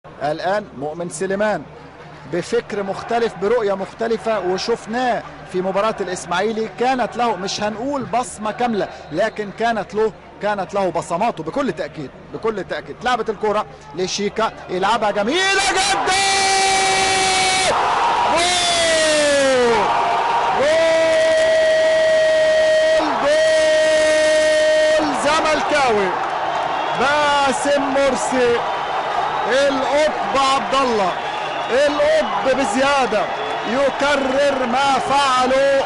الآن مؤمن سليمان بفكر مختلف برؤية مختلفة، وشفناه في مباراة الإسماعيلي. كانت له، مش هنقول بصمة كاملة، لكن كانت له بصماته بكل تأكيد بكل تأكيد. لعبت الكرة لشيكا، يلعبها جميلة جدا، جول جول زملكاوي. باسم مرسي القطب عبد الله، القطب بزياده، يكرر ما فعله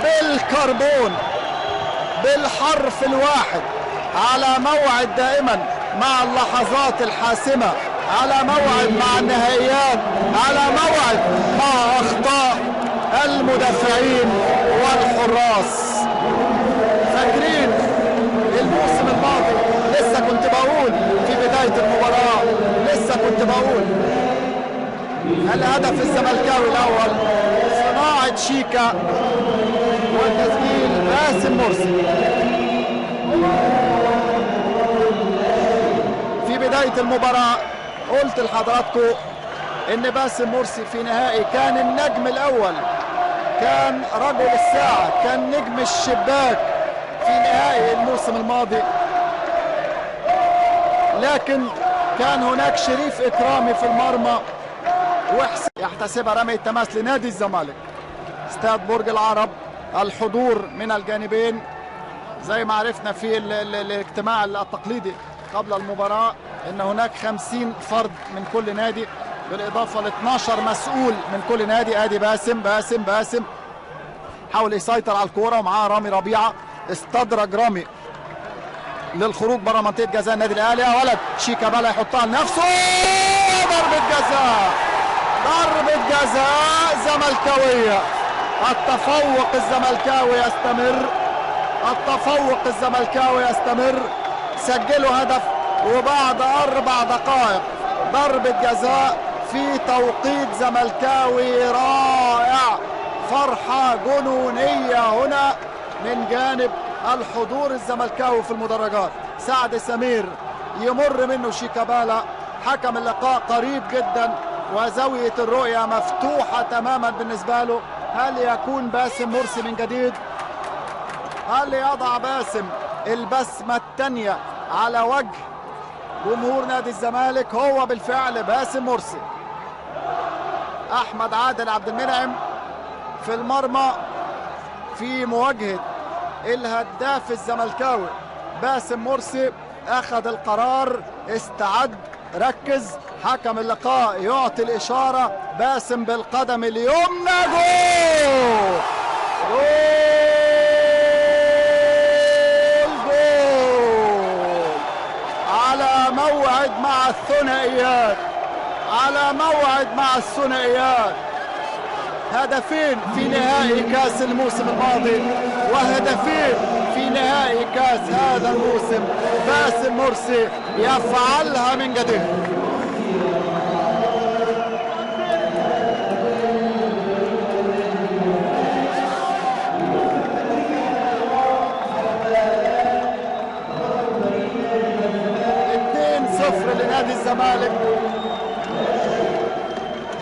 بالكربون، بالحرف الواحد، على موعد دائما مع اللحظات الحاسمه، على موعد مع النهائيات، على موعد مع اخطاء المدافعين والحراس. فاكرين الموسم الماضي؟ لسه كنت بقول في بداية المباراة، الهدف الزملكاوي الأول صناعة شيكا وتسجيل باسم مرسي. في بداية المباراة قلت لحضراتكم إن باسم مرسي في نهائي كان النجم الأول، كان رجل الساعة، كان نجم الشباك في نهائي الموسم الماضي، لكن كان هناك شريف إكرامي في المرمى وحسين يحتسبها رمي التماس لنادي الزمالك. استاد برج العرب، الحضور من الجانبين زي ما عرفنا في الاجتماع التقليدي قبل المباراة ان هناك 50 فرد من كل نادي، بالاضافة ل 12 مسؤول من كل نادي. ادي باسم حاول يسيطر على الكورة ومعاه رامي ربيعة، استدرج رامي للخروج بره منطقة جزاء النادي الاهلي. يا ولد شيكا بقى يحطها لنفسه، ضربة جزاء زملكاوية. التفوق الزملكاوي يستمر، سجلوا هدف وبعد 4 دقائق ضربة جزاء في توقيت زملكاوي رائع. فرحة جنونية هنا من جانب الحضور الزملكاوي في المدرجات. سعد سمير يمر منه شيكابالا، حكم اللقاء قريب جدا وزاوية الرؤية مفتوحة تماما بالنسبة له. هل يكون باسم مرسي من جديد؟ هل يضع باسم البسمة الثانية على وجه جمهور نادي الزمالك؟ هو بالفعل باسم مرسي. أحمد عادل عبد المنعم في المرمى في مواجهة الهداف الزملكاوي باسم مرسي. أخذ القرار، استعد، ركز. حكم اللقاء يعطي الإشارة، باسم بالقدم اليمنى، جول على موعد مع الثنائيات. هدفين في نهائي كاس الموسم الماضي وهدفين في نهائي كاس هذا الموسم. باسم مرسي يفعلها من جديد. لنادي الزمالك،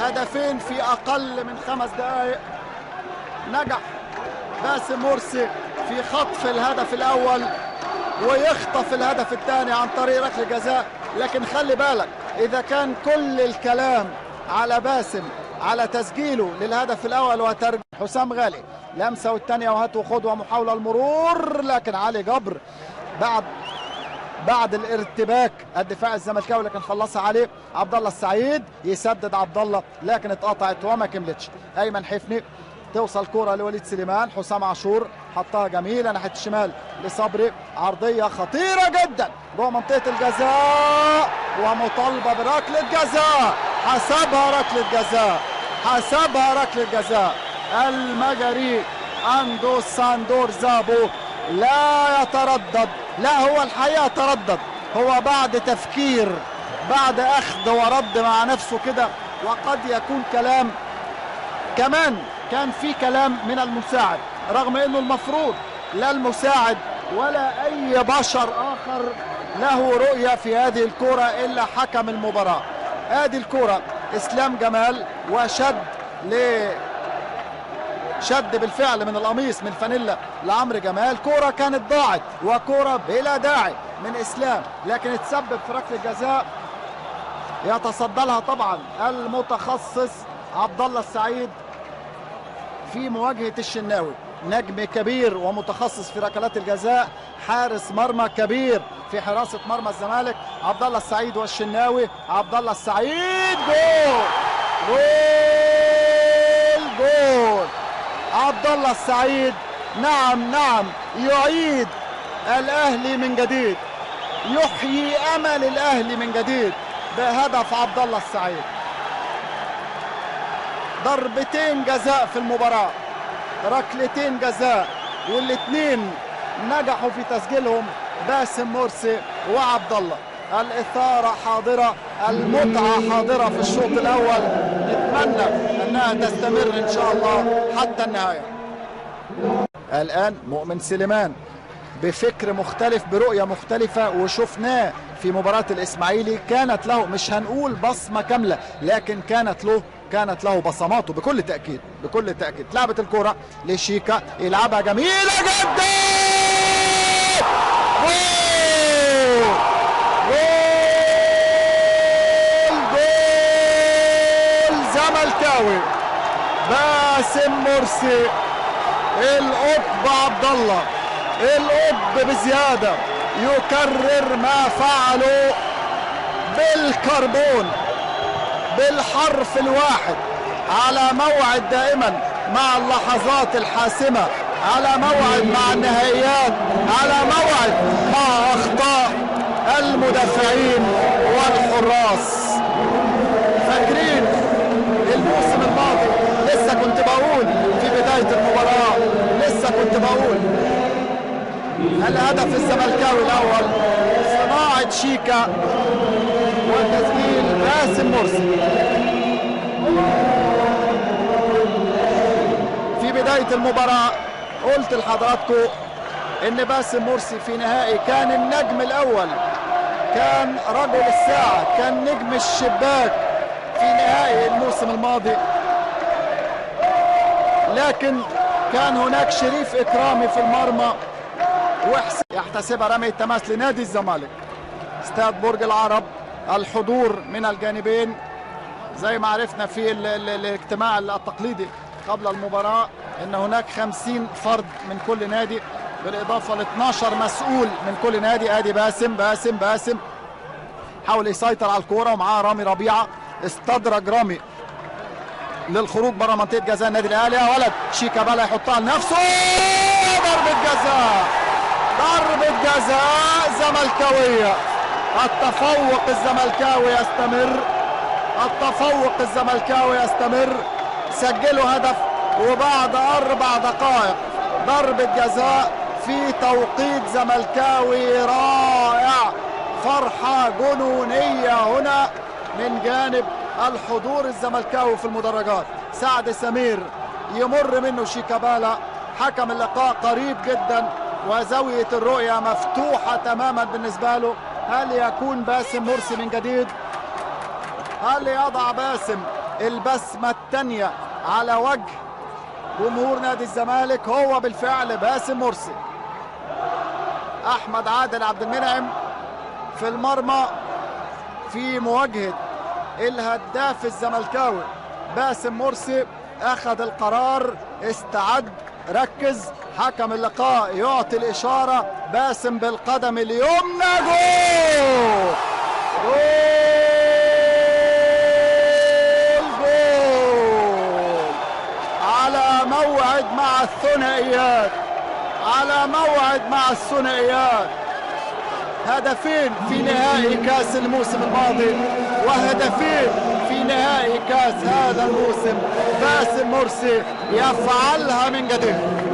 هدفين في أقل من 5 دقائق. نجح باسم مرسي في خطف الهدف الأول ويخطف الهدف الثاني عن طريق ركلة جزاء. لكن خلي بالك، إذا كان كل الكلام على باسم على تسجيله للهدف الأول وترجيح حسام غالي، لمسة والثانية وهات وخد ومحاولة المرور، لكن علي جبر بعد الارتباك الدفاع الزملكاوي لكن خلصها عليه عبد الله السعيد. يسدد عبد الله لكن اتقطعت وما كملتش. ايمن حفني توصل كرة لوليد سليمان، حسام عاشور حطها جميلة ناحية الشمال لصبري، عرضية خطيرة جدا جوه منطقة الجزاء ومطالبة بركلة جزاء. حسبها ركلة جزاء المجري اندو ساندور زابو. لا يتردد، لا هو الحقيقة تردد، هو بعد تفكير، بعد أخذ ورد مع نفسه كده. وقد يكون كلام كمان، كان في كلام من المساعد، رغم انه المفروض لا المساعد ولا اي بشر اخر له رؤية في هذه الكرة الا حكم المباراة. ادي الكرة اسلام جمال وشد شد بالفعل من القميص من الفانيلا لعمرو جمال. كرة كانت ضاعت وكرة بلا داعي من اسلام، لكن اتسبب في ركله جزاء يتصدى لها طبعا المتخصص عبد الله السعيد في مواجهة الشناوي. نجم كبير ومتخصص في ركلات الجزاء، حارس مرمى كبير في حراسة مرمى الزمالك عبد الله السعيد والشناوي. عبد الله السعيد جول جول جول. عبد الله السعيد نعم يعيد الاهلي من جديد، يحيي امل الاهلي من جديد بهدف عبد الله السعيد. ضربتين جزاء في المباراة، ركلتين جزاء، والاثنين نجحوا في تسجيلهم باسم مرسي وعبد الله. الإثارة حاضرة، المتعة حاضرة في الشوط الأول، نتمنى أنها تستمر إن شاء الله حتى النهاية. الآن مؤمن سليمان بفكر مختلف برؤية مختلفة، وشفناه في مباراة الإسماعيلي. كانت له مش هنقول بصمة كاملة، لكن كانت له بصماته بكل تأكيد بكل تأكيد. لعبت الكرة لشيكا، يلعبها جميلة جدا، جول زملكاوي باسم مرسي. القطب عبد الله، القطب بزيادة، يكرر ما فعله بالكربون بالحرف الواحد، على موعد دائما مع اللحظات الحاسمة، على موعد مع النهائيات، على موعد مع أخطاء المدافعين والحراس. فاكرين الموسم الماضي؟ لسه كنت بقول في بداية المباراة، لسه كنت بقول الهدف الزملكاوي الأول صناعة شيكا وتسجيل باسم مرسي. في بداية المباراة قلت لحضراتكم ان باسم مرسي في نهائي كان النجم الاول، كان رجل الساعة، كان نجم الشباك في نهائي الموسم الماضي، لكن كان هناك شريف اكرامي في المرمى يحتسبها رمي التماس لنادي الزمالك. استاد برج العرب، الحضور من الجانبين زي ما عرفنا في الاجتماع التقليدي قبل المباراة ان هناك 50 فرد من كل نادي، بالاضافة ل 12 مسؤول من كل نادي. ادي باسم حاول يسيطر على الكورة ومعاه رامي ربيعة، استدرج رامي للخروج بره منطقة جزاء النادي الاهلي. يا ولد شيكا بقى يحطها لنفسه، ضربة جزاء زملكاوية. التفوق الزملكاوي يستمر، سجلوا هدف وبعد 4 دقائق ضربة جزاء في توقيت زملكاوي رائع. فرحة جنونية هنا من جانب الحضور الزملكاوي في المدرجات. سعد سمير يمر منه شيكابالا، حكم اللقاء قريب جدا وزاوية الرؤية مفتوحة تماما بالنسبة له. هل يكون باسم مرسي من جديد؟ هل يضع باسم البسمة الثانية على وجه جمهور نادي الزمالك؟ هو بالفعل باسم مرسي. احمد عادل عبد المنعم في المرمى في مواجهة الهداف الزملكاوي باسم مرسي. اخذ القرار، استعد، ركز. حكم اللقاء يعطي الاشارة، باسم بالقدم اليمنى، جول على موعد مع الثنائيات. هدفين في نهائي كاس الموسم الماضي وهدفين في نهائي كاس هذا الموسم. باسم مرسي يفعلها من جديد.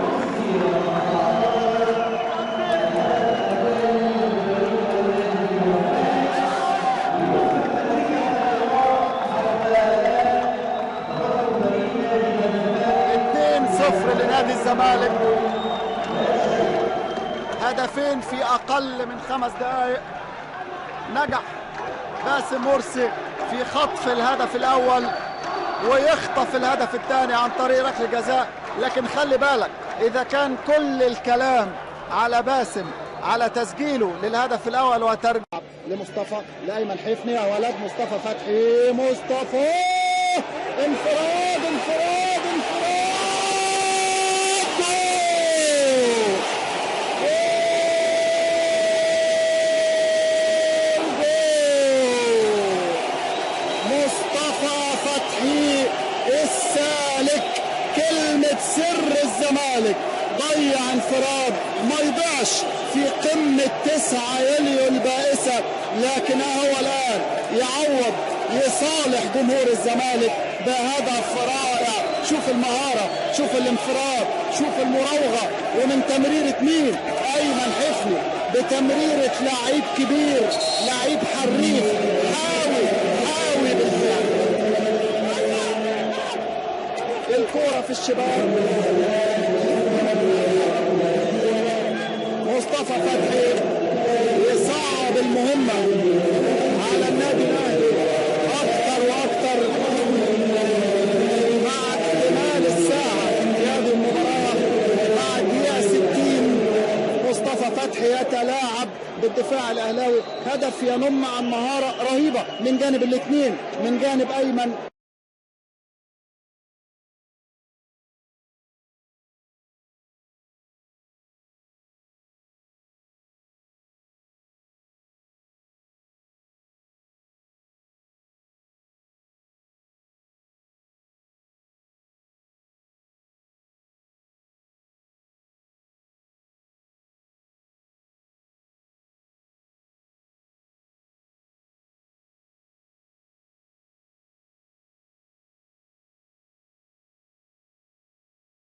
لنادي الزمالك، هدفين في أقل من 5 دقائق. نجح باسم مرسي في خطف الهدف الاول ويخطف الهدف الثاني عن طريق ركله جزاء. لكن خلي بالك اذا كان كل الكلام على باسم على تسجيله للهدف الاول وترجع لمصطفى لايمن حفني، يا ولد مصطفى فتحي، مصطفى انفراد انفراد انفراد، مصطفى فتحي السالك كلمة سر الزمالك، ضيع انفراد ما يضيعش في قمة 9 يوليو البائسة، لكن هو الآن يعوض لصالح جمهور الزمالك بهدف رائع. شوف المهارة، شوف الانفراد، شوف المراوغة، ومن تمريرة مين؟ أيمن حفني، بتمريرة لعيب كبير، لعيب حريف، حاوي بالفعل. الكرة في الشباك، مصطفى فتحي يصعب المهمة على النادي الأهلي أكثر وأكثر مع اكتمال الساعة في هذه المباراة. بعد دقيقة 60 مصطفى فتحي يتلاعب بالدفاع الأهلاوي، هدف ينم عن مهارة رهيبة من جانب الاثنين، من جانب أيمن